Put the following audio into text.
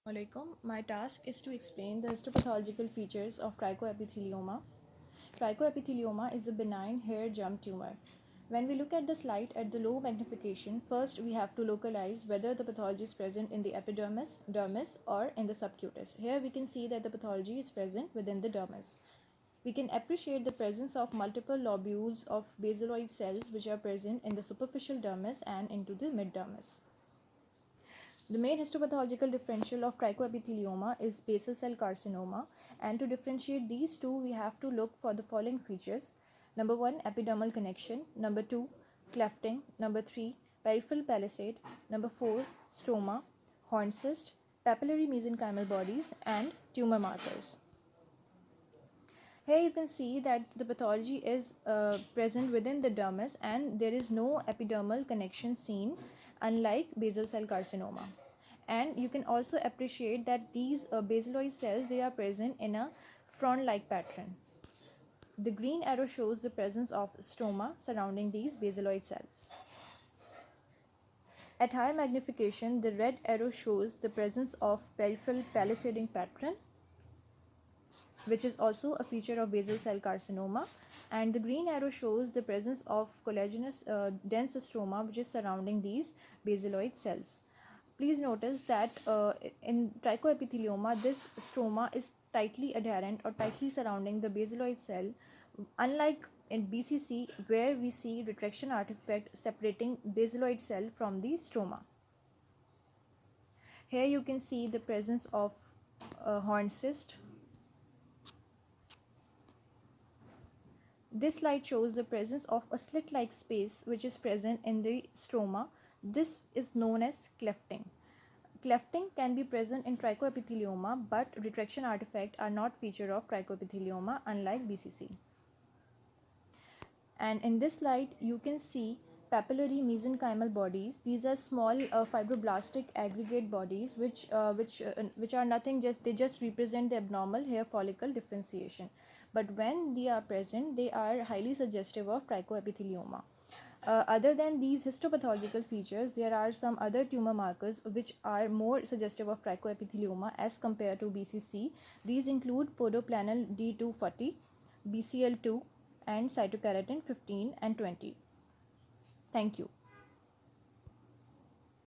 Assalamualaikum. My task is to explain the histopathological features of trichoepithelioma. Trichoepithelioma is a benign hair jump tumor. When we look at the slide at the low magnification, first we have to localize whether the pathology is present in the epidermis, dermis, or in the subcutis. Here we can see that the pathology is present within the dermis. We can appreciate the presence of multiple lobules of basaloid cells which are present in the superficial dermis and into the mid-dermis. The main histopathological differential of trichoepithelioma is basal cell carcinoma, and to differentiate these two, we have to look for the following features. Number 1, epidermal connection. Number 2, clefting. Number 3, peripheral palisade. Number 4, stroma, horn cyst, papillary mesenchymal bodies, and tumor markers. Here you can see that the pathology is present within the dermis and there is no epidermal connection seen, unlike basal cell carcinoma. And you can also appreciate that these basaloid cells, they are present in a frond-like pattern. The green arrow shows the presence of stroma surrounding these basaloid cells. At higher magnification, the red arrow shows the presence of peripheral palisading pattern, which is also a feature of basal cell carcinoma, and the green arrow shows the presence of collagenous dense stroma which is surrounding these basaloid cells. Please notice that in trichoepithelioma, this stroma is tightly adherent or tightly surrounding the basaloid cell, unlike in BCC where we see retraction artifact separating basaloid cell from the stroma. Here you can see the presence of horn cyst. This slide shows the presence of a slit-like space which is present in the stroma. This is known as clefting. Clefting can be present in trichoepithelioma, but retraction artifacts are not feature of trichoepithelioma, unlike BCC. And in this slide, you can see papillary mesenchymal bodies. These are small fibroblastic aggregate bodies which are nothing, they just represent the abnormal hair follicle differentiation. But when they are present, they are highly suggestive of trichoepithelioma. Other than these histopathological features, there are some other tumor markers which are more suggestive of trichoepithelioma as compared to BCC. These include podoplanal D240, BCL2, and cytokeratin 15 and 20. Thank you.